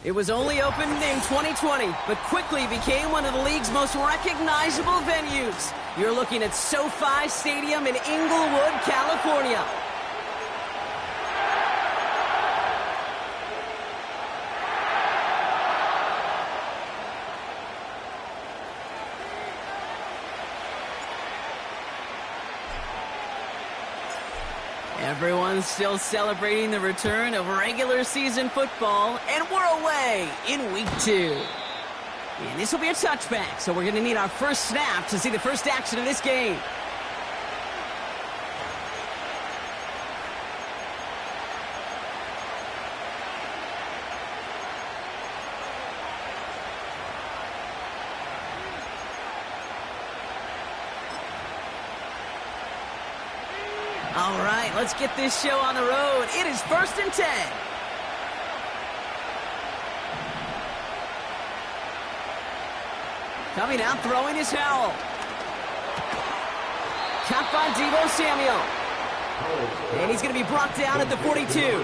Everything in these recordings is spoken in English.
It was only opened in 2020, but quickly became one of the league's most recognizable venues. You're looking at SoFi Stadium in Inglewood, California. Everyone's still celebrating the return of regular season football, and we're away in week 2. And this will be a touchback, so we're going to need our first snap to see the first action of this game. All right, let's get this show on the road. It is 1st and 10. Coming out, throwing is Howell. Caught by Deebo Samuel. And he's going to be brought down at the 42.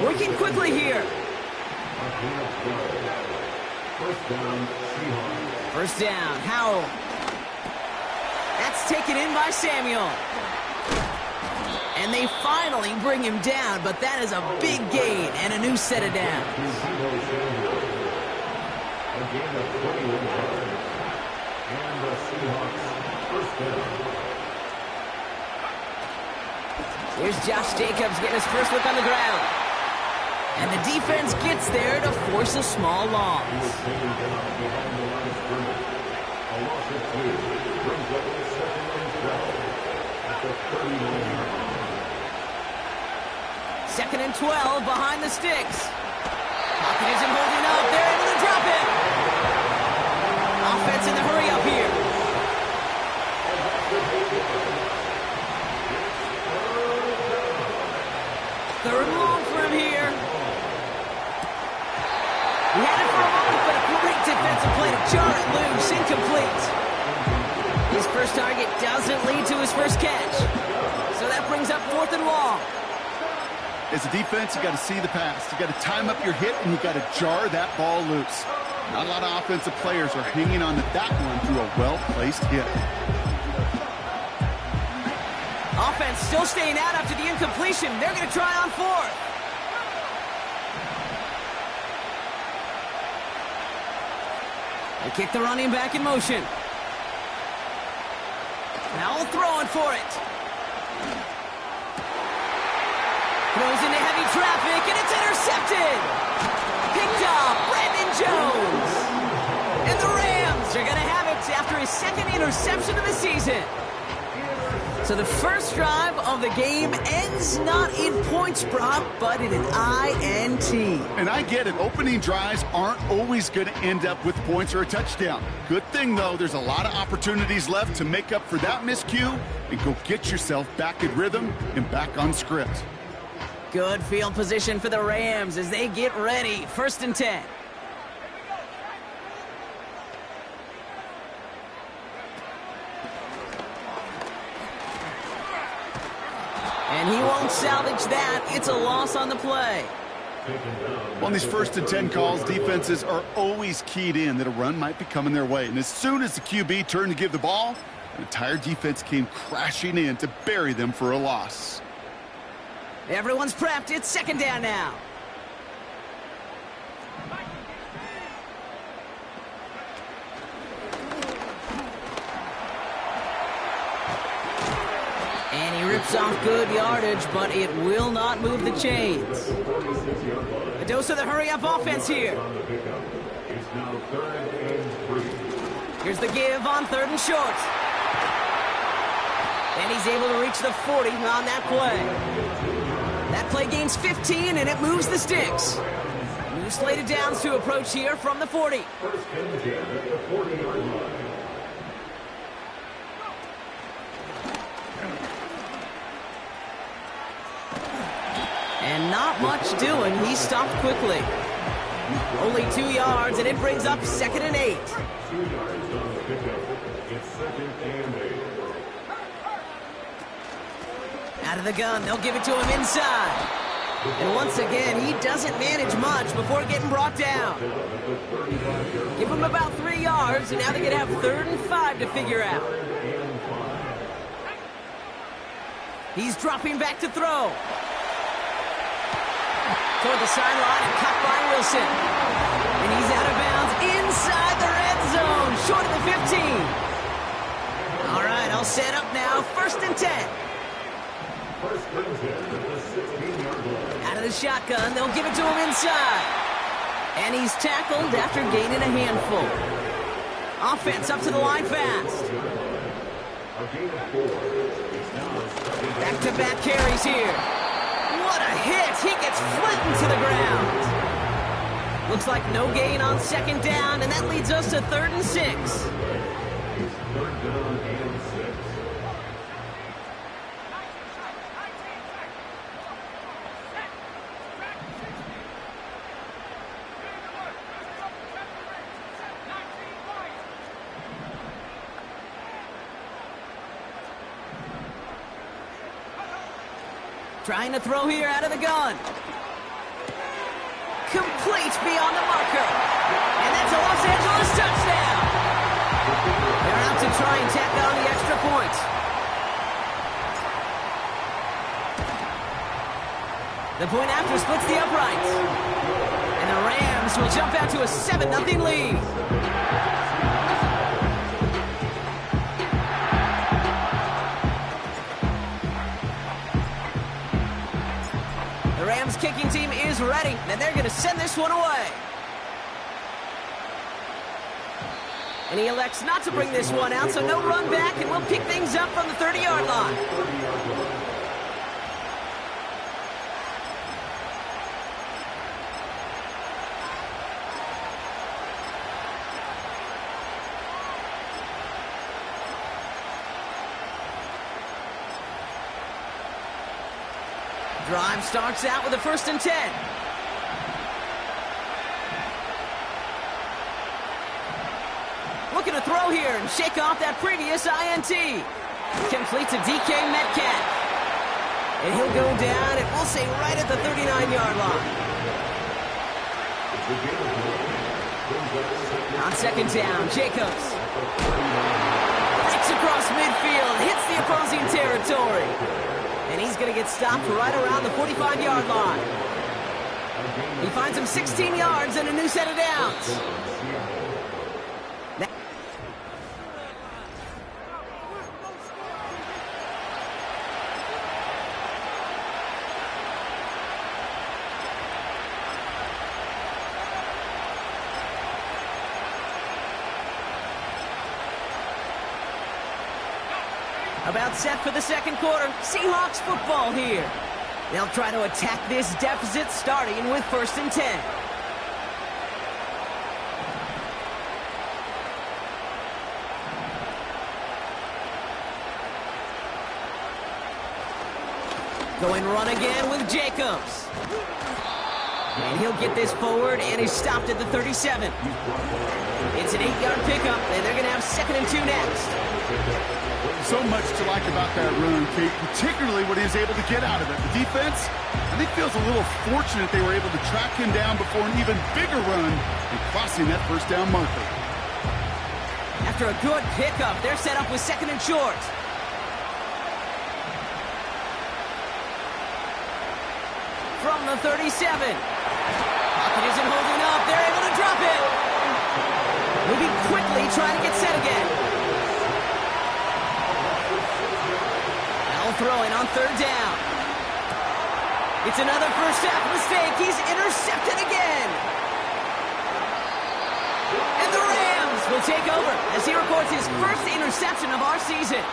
Working quickly here. First down, Howell. That's taken in by Samuel. And they finally bring him down, but that is a big gain and a new set of downs. Here's Josh Jacobs getting his first look on the ground. And the defense gets there to force a small loss. Second and 12 behind the sticks. Pocket isn't holding up. They're able to drop it. Offense in the hurry up here. Third and long for him here. He had it for a moment, but a great defensive play to jar it loose. Incomplete. His first target doesn't lead to his first catch. So that brings up 4th and long. As a defense, you got to see the pass. You got to time up your hit, and you got to jar that ball loose. Not a lot of offensive players are hanging on to that one through a well-placed hit. Offense still staying out after the incompletion. They're going to try on 4th. They kick the running back in motion. Now throwing for it. Throws into heavy traffic, and it's intercepted. Picked up, Brandon Jones. And the Rams are going to have it after his second interception of the season. So the first drive of the game ends not in points, Brock, but in an INT. And I get it. Opening drives aren't always going to end up with points or a touchdown. Good thing, though, there's a lot of opportunities left to make up for that miscue and go get yourself back in rhythm and back on script. Good field position for the Rams as they get ready. 1st and 10. And he won't salvage that. It's a loss on the play. On these 1st and 10 calls, defenses are always keyed in that a run might be coming their way. And as soon as the QB turned to give the ball, an entire defense came crashing in to bury them for a loss. Everyone's prepped. It's 2nd down now. And he rips off good yardage, but it will not move the chains. A dose of the hurry-up offense here. Here's the give on 3rd and short. And he's able to reach the 40 on that play. That play gains 15, and it moves the sticks. New slated downs to approach here from the 40. And not much doing. He stopped quickly. Only 2 yards, and it brings up 2nd and 8. Out of the gun, they'll give it to him inside. And once again, he doesn't manage much before getting brought down. Give him about 3 yards, and now they're going to have 3rd and 5 to figure out. He's dropping back to throw. Toward the sideline and caught by Wilson. And he's out of bounds inside the red zone, short of the 15. All right, I'll set up now, 1st and 10. Out of the shotgun, they'll give it to him inside. And he's tackled after gaining a handful. Offense up to the line fast. Back-to-back carries here. What a hit! He gets flattened to the ground. Looks like no gain on 2nd down, and that leads us to 3rd and 6. Trying to throw here out of the gun. Complete beyond the marker. And that's a Los Angeles touchdown. They're out to try and tack on the extra point. The point after splits the uprights. And the Rams will jump out to a 7-0 lead. Rams kicking team is ready, and they're going to send this one away. And he elects not to bring this one out, so no run back, and we'll pick things up from the 30-yard line. Drive starts out with a 1st and 10. Looking to throw here and shake off that previous INT. Complete to DK Metcalf. And he'll go down, and we'll say right at the 39-yard line. On 2nd down, Jacobs. Breaks across midfield, hits the opposing territory. And he's going to get stopped right around the 45-yard line. He finds him 16 yards and a new set of downs. About set for the 2nd quarter. Seahawks football here. They'll try to attack this deficit starting with 1st and 10. Going run again with Jacobs. And he'll get this forward, and he's stopped at the 37. It's an 8-yard pickup, and they're going to have 2nd and 2 next. So much to like about that run, Kate, particularly what he was able to get out of it. The defense, I think, feels a little fortunate they were able to track him down before an even bigger run and crossing that 1st down marker. After a good pickup, they're set up with 2nd and short. From the 37. Pocket isn't holding up. They're able to drop it. Moving quickly, trying to get set again. Throwing on 3rd down. It's another first half mistake. He's intercepted again. And the Rams will take over as he records his 1st interception of our season.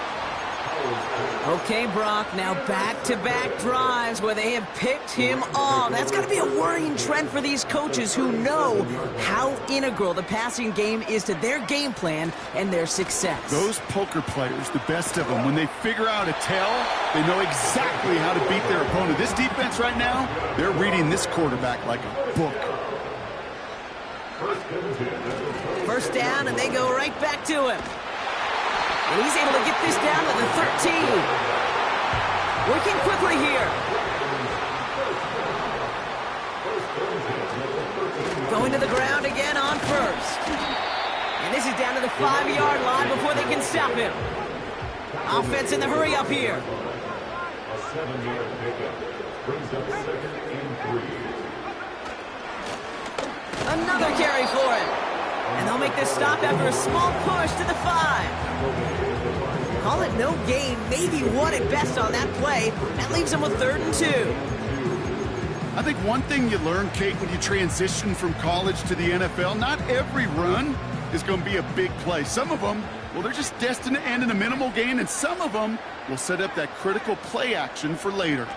Okay, Brock, now back-to-back drives where they have picked him off. That's got to be a worrying trend for these coaches who know how integral the passing game is to their game plan and their success. Those poker players, the best of them, when they figure out a tell, they know exactly how to beat their opponent. This defense right now, they're reading this quarterback like a book. 1st down, and they go right back to him. And he's able to get this down to the 13. Working quickly here. into the ground again on first. And this is down to the 5-yard line before they can stop him. Offense in the hurry up here. A 7-yard pickup brings up 2nd and 3. Another carry for him. And they'll make this stop after a small push to the 5. Call it no gain, maybe one at best on that play. That leaves them with 3rd and 2. I think one thing you learn, Kate, when you transition from college to the NFL, not every run is going to be a big play. Some of them, well, they're just destined to end in a minimal gain, and some of them will set up that critical play action for later.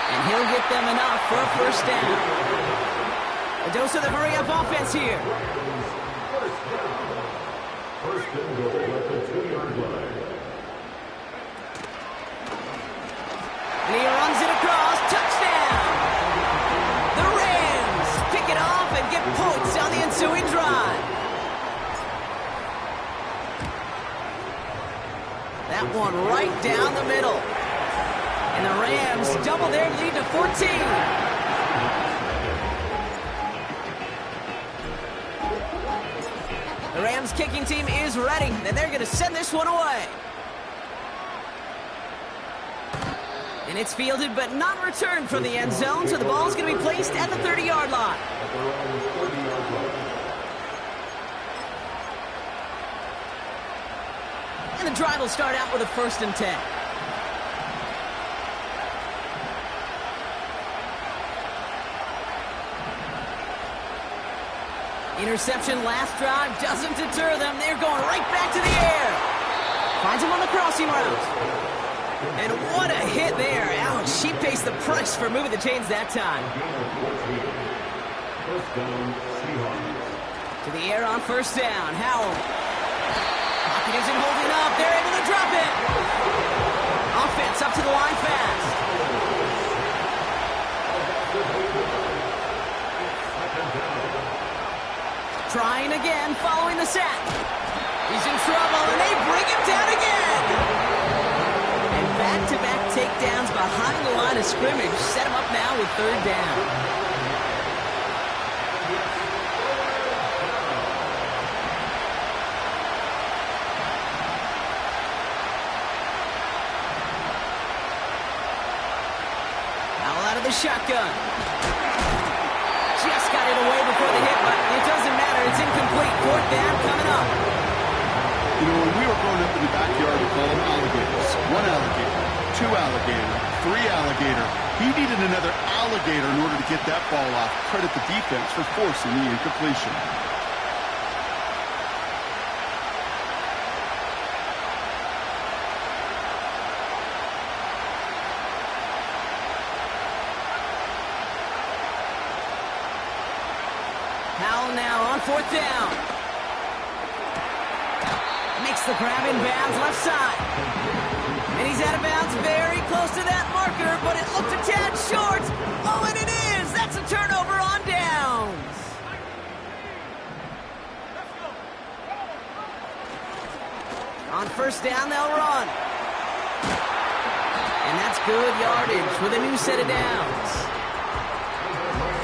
And he'll get them enough for a first down. A dose of the hurry-up offense here. First and goal at the 2-yard line. And he runs it across. Touchdown! The Rams pick it off and get points on the ensuing drive. That one right down the middle. And the Rams double their lead to 14. The Rams kicking team is ready, and they're going to send this one away. And it's fielded but not returned from the end zone, so the ball's going to be placed at the 30-yard line. And the drive will start out with a 1st and 10. Interception last drive doesn't deter them. They're going right back to the air. Finds him on the crossing route. And what a hit there. Ouch, she pays the price for moving the chains that time. To the air on 1st down. Howell. Pocket isn't holding up. They're able to drop it. Offense up to the line fast. Trying again, following the sack. He's in trouble, and they bring him down again. And back-to-back takedowns behind the line of scrimmage set him up now with 3rd down. Now out of the shotgun. Just got it away before the hit, but it doesn't matter. It's incomplete. 4th down coming up. You know, when we were growing up in the backyard, we call them alligators. 1 alligator, 2 alligator, 3 alligator. He needed another alligator in order to get that ball off. Credit the defense for forcing the incompletion. Howell now on 4th down. Makes the grab in bounds left side. And he's out of bounds very close to that marker, but it looked a tad short. Oh, and it is! That's a turnover on downs. On 1st down, they'll run. And that's good yardage with a new set of downs.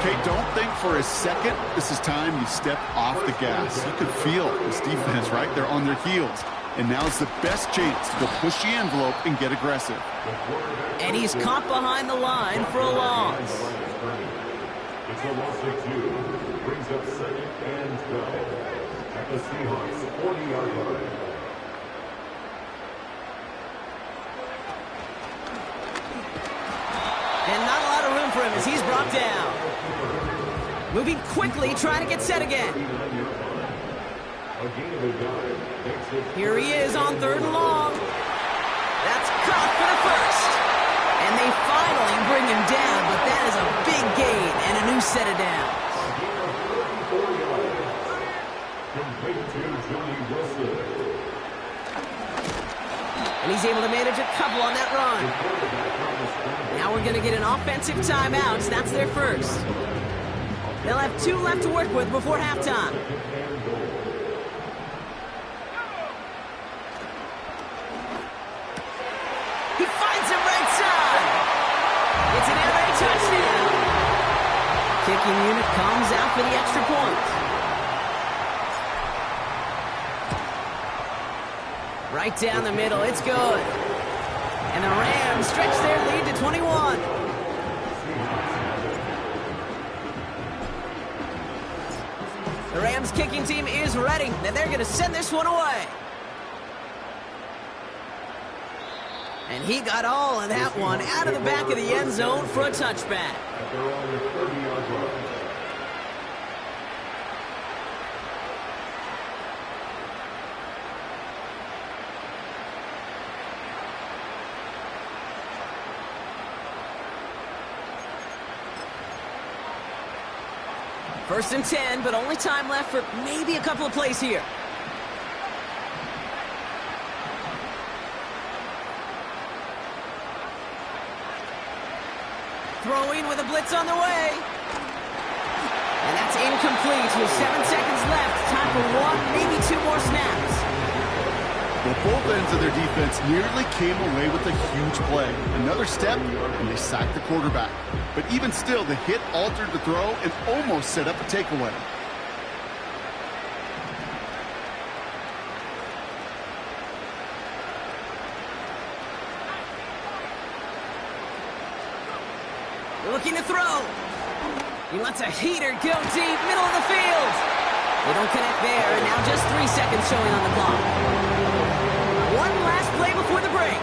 Okay, don't think for a second this is time you step off the gas. You could feel this defense, right? They're on their heels. And now's the best chance to go push the envelope and get aggressive. And he's caught behind the line for a loss. It's a loss of 2. Brings up 2nd and 12 at the Seahawks 40-yard line. And not a lot of room for him as he's brought down. Moving quickly, trying to get set again. Here he is on 3rd and long. That's caught for the 1st. And they finally bring him down, but that is a big gain and a new set of downs. And he's able to manage a couple on that run. Now we're going to get an offensive timeout. That's their first. They'll have 2 left to work with before halftime. He finds him right side. It's an air raid touchdown. Kicking unit comes out for the extra point. Right down the middle, it's good. And the Rams stretch their lead to 21. The Rams kicking team is ready, and they're going to send this one away. And he got all of that one out of the back of the end zone for a touchback. First and 10, but only time left for maybe a couple of plays here. Throwing with a blitz on the way. And that's incomplete with 7 seconds left. Time for one, maybe two more snaps. Well, both ends of their defense nearly came away with a huge play. Another step, and they sacked the quarterback. But even still, the hit altered the throw and almost set up a takeaway. Looking to throw. He lets a heater go deep, middle of the field. They don't connect there, and now just 3 seconds showing on the clock. One last play before the break.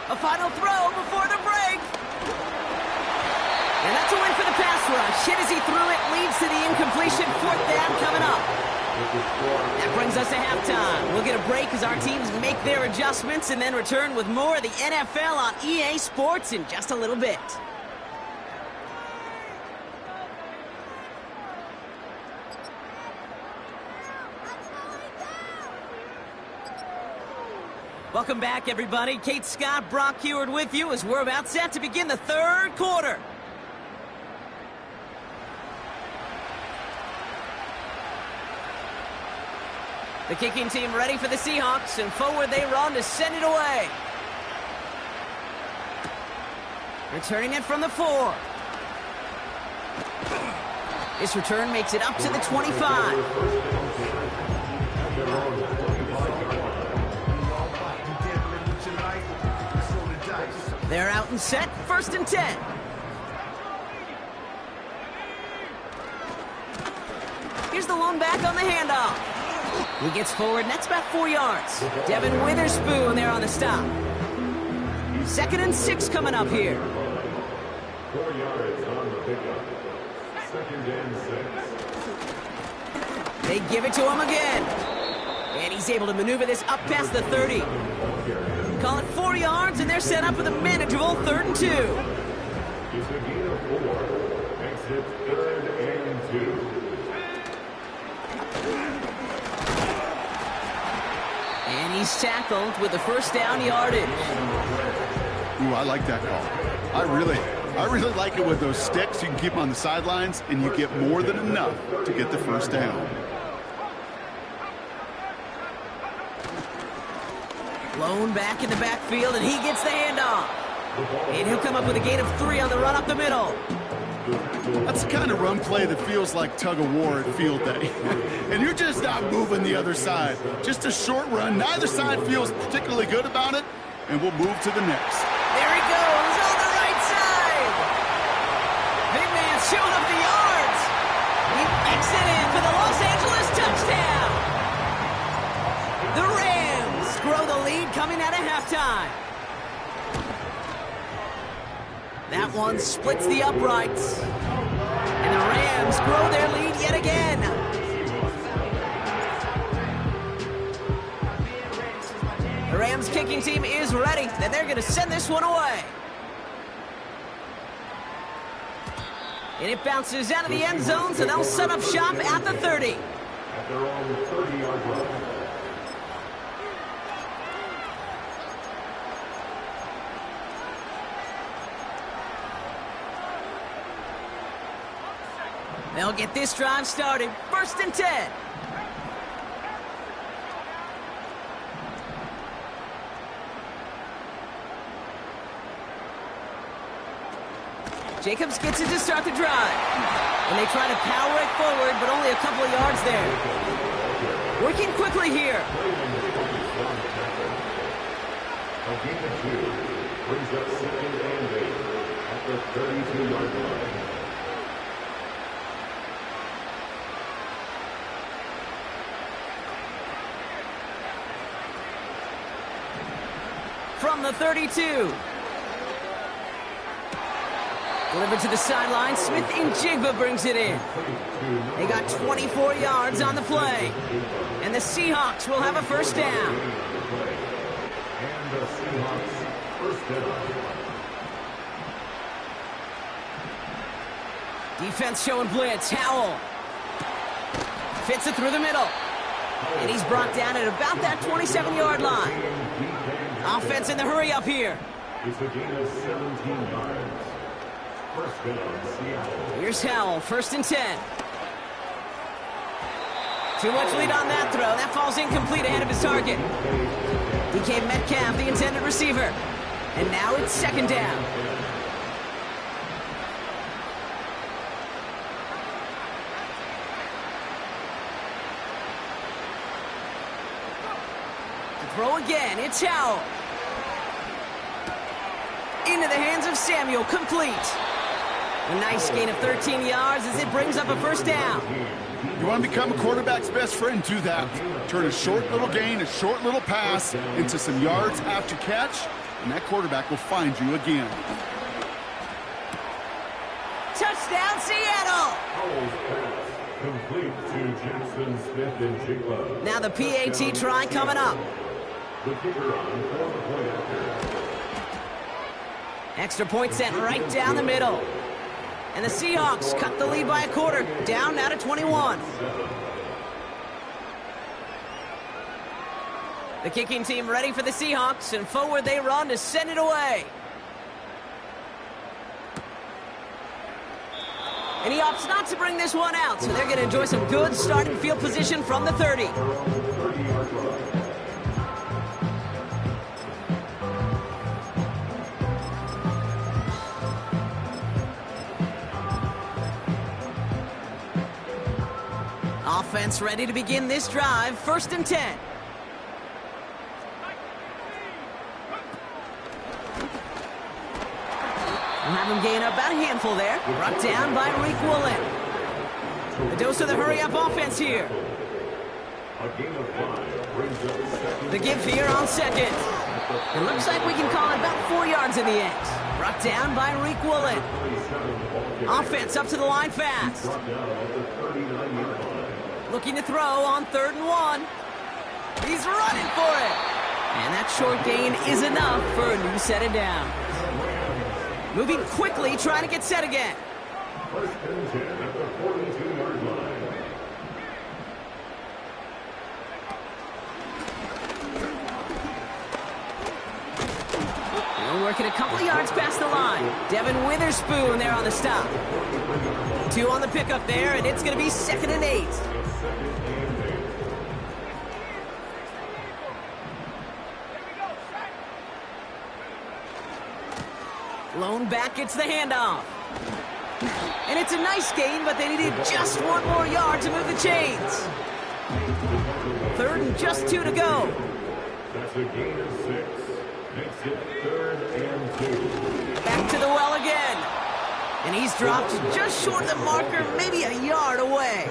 A final throw before the break. And that's a win for the pass rush. Hit as he threw it, leads to the incompletion. Fourth down coming up. That brings us to halftime. We'll get a break as our teams make their adjustments and then return with more of the NFL on EA Sports in just a little bit. Welcome back, everybody. Kate Scott, Brock Heward with you as we're about set to begin the third quarter. The kicking team ready for the Seahawks, and forward they run to send it away. Returning it from the 4. This return makes it up to the 25. They're out and set, first and 10. Here's the lone back on the handoff. He gets forward, next about 4 yards. Devin Witherspoon there on the stop. 2nd and 6 coming up here. 4 yards on the pickup. 2nd and 6. They give it to him again. And he's able to maneuver this up past the 30. Call it 4 yards, and they're set up with a manageable 3rd and 2. It's a gain of 4. Makes it 3rd and 2. And he's tackled with the first down yardage. Ooh, I like that call. I really like it with those sticks. You can keep them on the sidelines, and you get more than enough to get the first down. Lone back in the backfield, and he gets the handoff. And he'll come up with a gain of 3 on the run up the middle. That's the kind of run play that feels like tug-of-war at field day. And you're just not moving the other side. Just a short run. Neither side feels particularly good about it, and we'll move to the next. There he goes on the right side. Big man showing up the yards. He makes it in for the Los Angeles touchdown. The Rams grow the lead coming out of halftime. That one splits the uprights. And the Rams grow their lead yet again. The Rams kicking team is ready, and they're going to send this one away. And it bounces out of the end zone, so they'll set up shop at the 30. At their own 30-yard line. They'll get this drive started. 1st and 10. Jacobs gets it to start the drive. And they try to power it forward, but only a couple of yards there. Working quickly here. A gain of 2 brings up 2nd and 8 at the 32-yard line. From the 32. Delivered to the sideline. Smith-Njigba brings it in. They got 24 yards on the play. And the Seahawks will have a 1st down. And the Seahawks 1st down. Defense showing blitz. Howell fits it through the middle. And he's brought down at about that 27-yard line. Offense in the hurry up here. It's a gain of 17 yards. 1st down, Seattle. Here's Howell, 1st and 10. Too much lead on that throw. That falls incomplete ahead of his target. DK Metcalf, the intended receiver. And now it's 2nd down. To throw again, it's Howell. Into the hands of Samuel, complete. A nice gain of 13 yards as it brings up a 1st down. You want to become a quarterback's best friend, do that. Turn a short little gain, a short little pass into some yards after catch, and that quarterback will find you again. Touchdown, Seattle! Howell's pass complete to Jackson Smith-Njigba. Now the PAT try coming up. The kicker on for the point after. Extra point sent right down the middle. And the Seahawks cut the lead by a quarter, down now to 21. The kicking team ready for the Seahawks, and forward they run to send it away. And he opts not to bring this one out, so they're going to enjoy some good starting field position from the 30. Offense ready to begin this drive. 1st and 10. We'll have him gain about a handful there. Brought down by Reek Woolen. The dose of the hurry-up offense here. The give here on 2nd. It looks like we can call it about 4 yards in the end. Brought down by Reek Woolen. Offense up to the line fast. Looking to throw on 3rd and 1. He's running for it. And that short gain is enough for a new set of downs. Moving quickly, trying to get set again. 1st and 10 at the 42-yard line. We're working a couple of yards past the line. Devin Witherspoon there on the stop. 2 on the pickup there, and it's going to be 2nd and 8. Lone back gets the handoff. And it's a nice gain, but they needed just 1 more yard to move the chains. 3rd and just 2 to go. That's a gain of 6. Makes it 3rd and 2. Back to the well again. And he's dropped just short of the marker, maybe a yard away.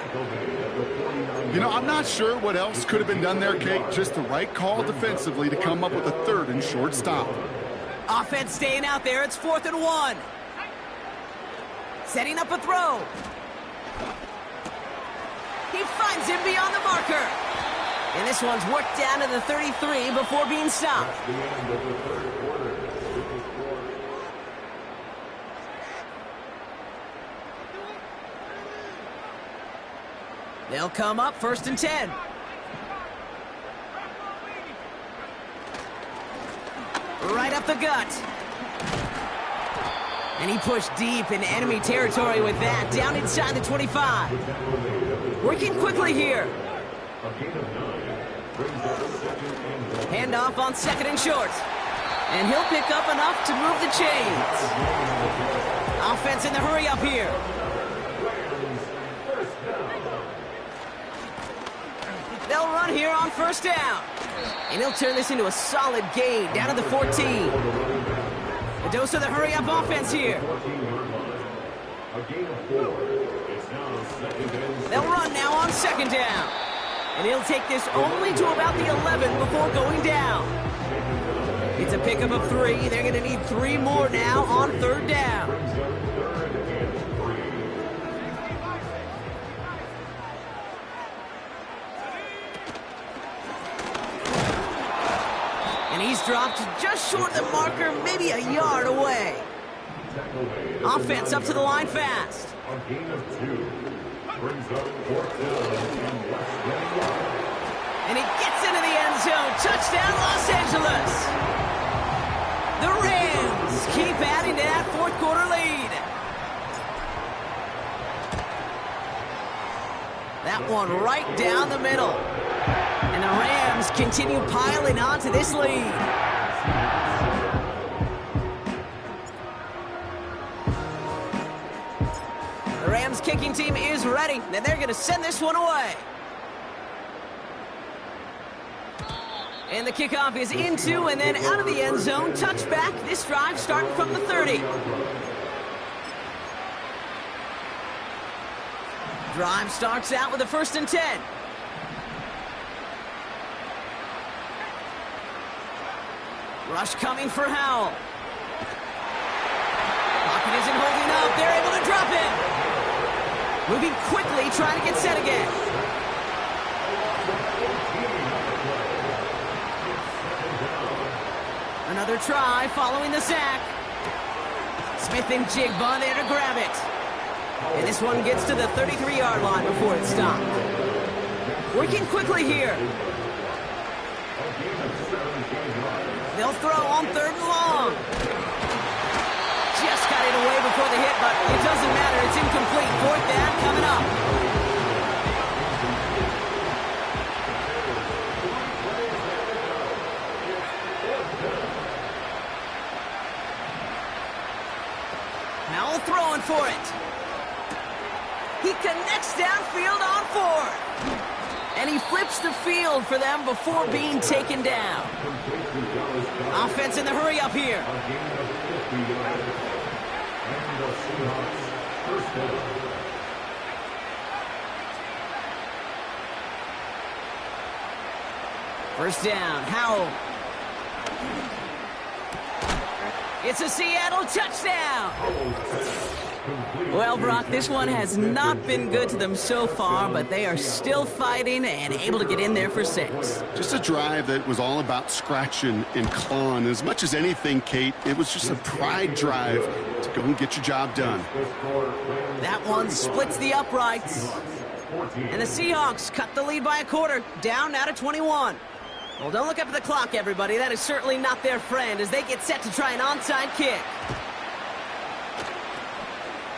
You know, I'm not sure what else could have been done there, Kate. Just the right call defensively to come up with a 3rd and short stop. Offense staying out there. It's 4th and 1. Setting up a throw. He finds him beyond the marker. And this one's worked down to the 33 before being stopped. The end of the 3rd quarter. They'll come up 1st and 10. Right up the gut. And he pushed deep in enemy territory with that, down inside the 25. Working quickly here. Handoff on 2nd and short. And he'll pick up enough to move the chains. Offense in the hurry up here. They'll run here on 1st down. And he'll turn this into a solid gain down to the 14. A dose of the hurry up offense here. They'll run now on 2nd down. And he'll take this only to about the 11 before going down. It's a pickup of 3. They're going to need 3 more now on 3rd down. And he's dropped just short of the marker, maybe a yard away. Offense up to the line fast. A gain of 2. Brings up 4th down and less than a yard. And he gets into the end zone. Touchdown, Los Angeles. The Rams keep adding to that 4th quarter lead. That one right down the middle. And the Rams continue piling on to this lead. The Rams kicking team is ready, and they're going to send this one away. And the kickoff is into and then out of the end zone. Touchback. This drive starting from the 30. Drive starts out with a 1st and 10. Rush coming for Howell. Pocket isn't holding up. They're able to drop it. Moving quickly, trying to get set again. Another try following the sack. Smith and Jigba there to grab it. And this one gets to the 33-yard line before it's stopped. Working quickly here. They'll throw on 3rd and long. Just got it away before the hit, but it doesn't matter. It's incomplete. 4th down coming up. Howell throwing for it. He connects downfield on 4th. And he flips the field for them before being taken down. Offense in the hurry up here. First down, Howell. It's a Seattle touchdown. Well, Brock, this one has not been good to them so far, but they are still fighting and able to get in there for 6. Just a drive that was all about scratching and clawing. As much as anything, Kate, it was just a pride drive to go and get your job done. That one splits the uprights. And the Seahawks cut the lead by a quarter, down now to 21. Well, don't look up at the clock, everybody. That is certainly not their friend as they get set to try an onside kick.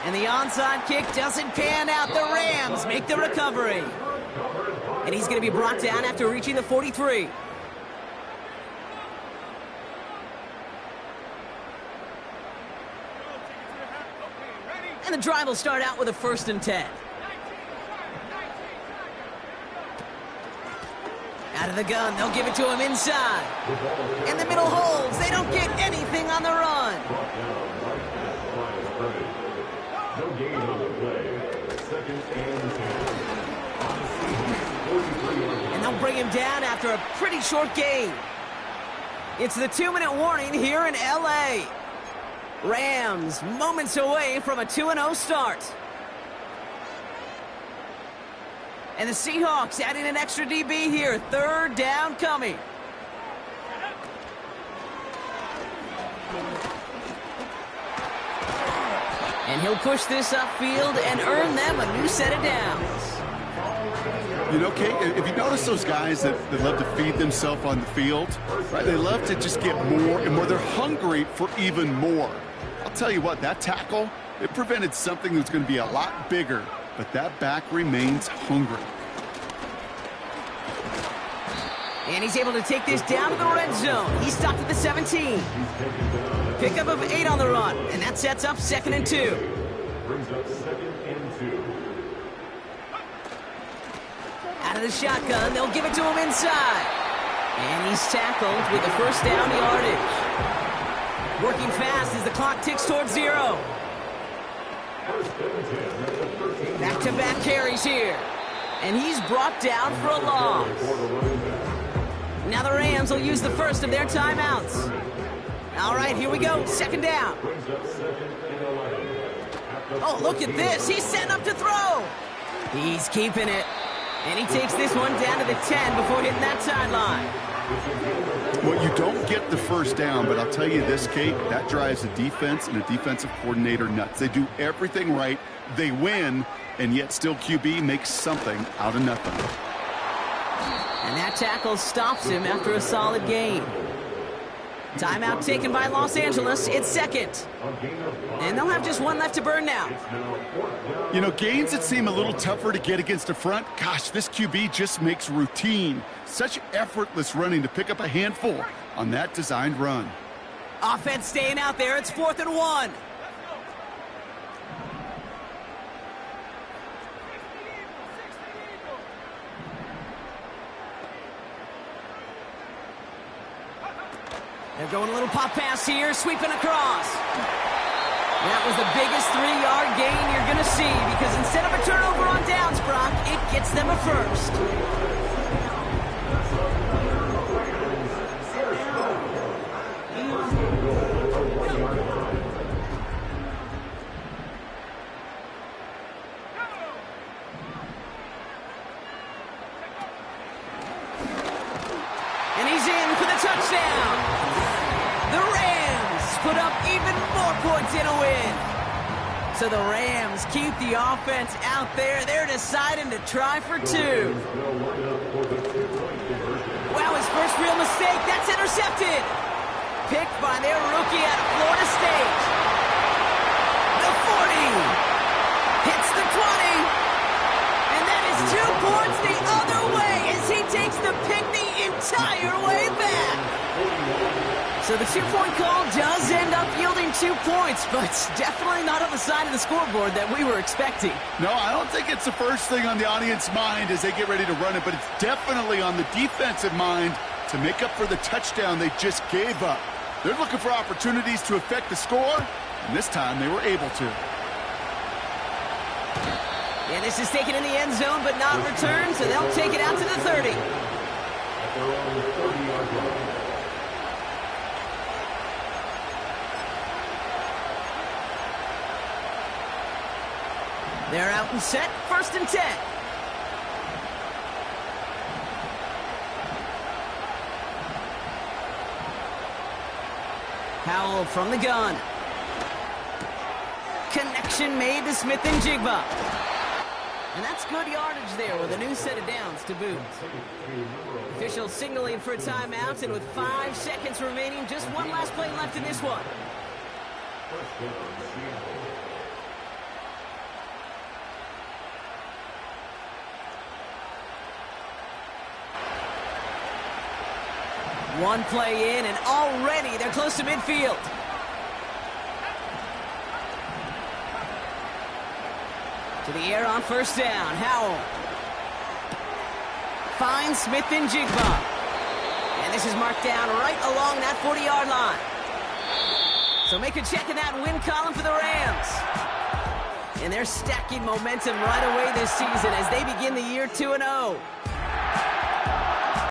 And the onside kick doesn't pan out. The Rams make the recovery. And he's going to be brought down after reaching the 43. And the drive will start out with a 1st and 10. Out of the gun, they'll give it to him inside. In the middle holds, they don't get anything on the run. No gain on the play. 2nd and 10. And they'll bring him down after a pretty short gain. It's the 2-minute warning here in L.A. Rams moments away from a 2-0 start. And the Seahawks adding an extra DB here. 3rd down coming. And he'll push this upfield and earn them a new set of downs. You know, Kate, if you notice those guys that love to feed themselves on the field, right? They love to just get more and more. They're hungry for even more. I'll tell you what, that tackle, it prevented something that's going to be a lot bigger, but that back remains hungry. And he's able to take this down to the red zone. He's stopped at the 17. Pickup of 8 on the run, and that sets up 2nd and 2. Brings up 2nd and 2. Out of the shotgun, they'll give it to him inside. And he's tackled with the first down yardage. Working fast as the clock ticks towards 0. Back-to-back carries here. And he's brought down for a loss. Now the Rams will use the first of their timeouts. All right, here we go. 2nd down. Oh, look at this. He's setting up to throw. He's keeping it. And he takes this one down to the 10 before hitting that sideline. Well, you don't get the first down, but I'll tell you this, Kate, that drives a defense and a defensive coordinator nuts. They do everything right. They win, and yet still QB makes something out of nothing. And that tackle stops him after a solid gain. Timeout taken by Los Angeles. It's 2nd. And they'll have just one left to burn now. You know, gains that seem a little tougher to get against the front, gosh, this QB just makes routine. Such effortless running to pick up a handful on that designed run. Offense staying out there. It's 4th and 1. They're going a little pop pass here, sweeping across. That was the biggest 3-yard gain you're going to see because instead of a turnover on downs, Brock, it gets them a first. And he's in for the touchdown. The Rams put up even more points in a win. So the Rams keep the offense out there. They're deciding to try for 2. Wow, his first real mistake. That's intercepted. Picked by their rookie out of Florida State. The 40. Hits the 20. And that is 2 points the other way as he takes the pick the entire way back. So the 2-point call does end up yielding 2 points, but definitely not on the side of the scoreboard that we were expecting. No, I don't think it's the first thing on the audience's mind as they get ready to run it, but it's definitely on the defensive mind to make up for the touchdown they just gave up. They're looking for opportunities to affect the score, and this time they were able to. And this is taken in the end zone, but not returned, so they'll take it out to the 30. At their own 30-yard line. They're out and set, 1st and 10. Howell from the gun. Connection made to Smith and Jigba. And that's good yardage there with a new set of downs to boot. Officials signaling for a timeout, and with 5 seconds remaining, just one last play left in this one. One play in, and already they're close to midfield. To the air on 1st down. Howell finds Smith and Jigba. And this is marked down right along that 40-yard line. So make a check in that win column for the Rams. And they're stacking momentum right away this season as they begin the year 2-0.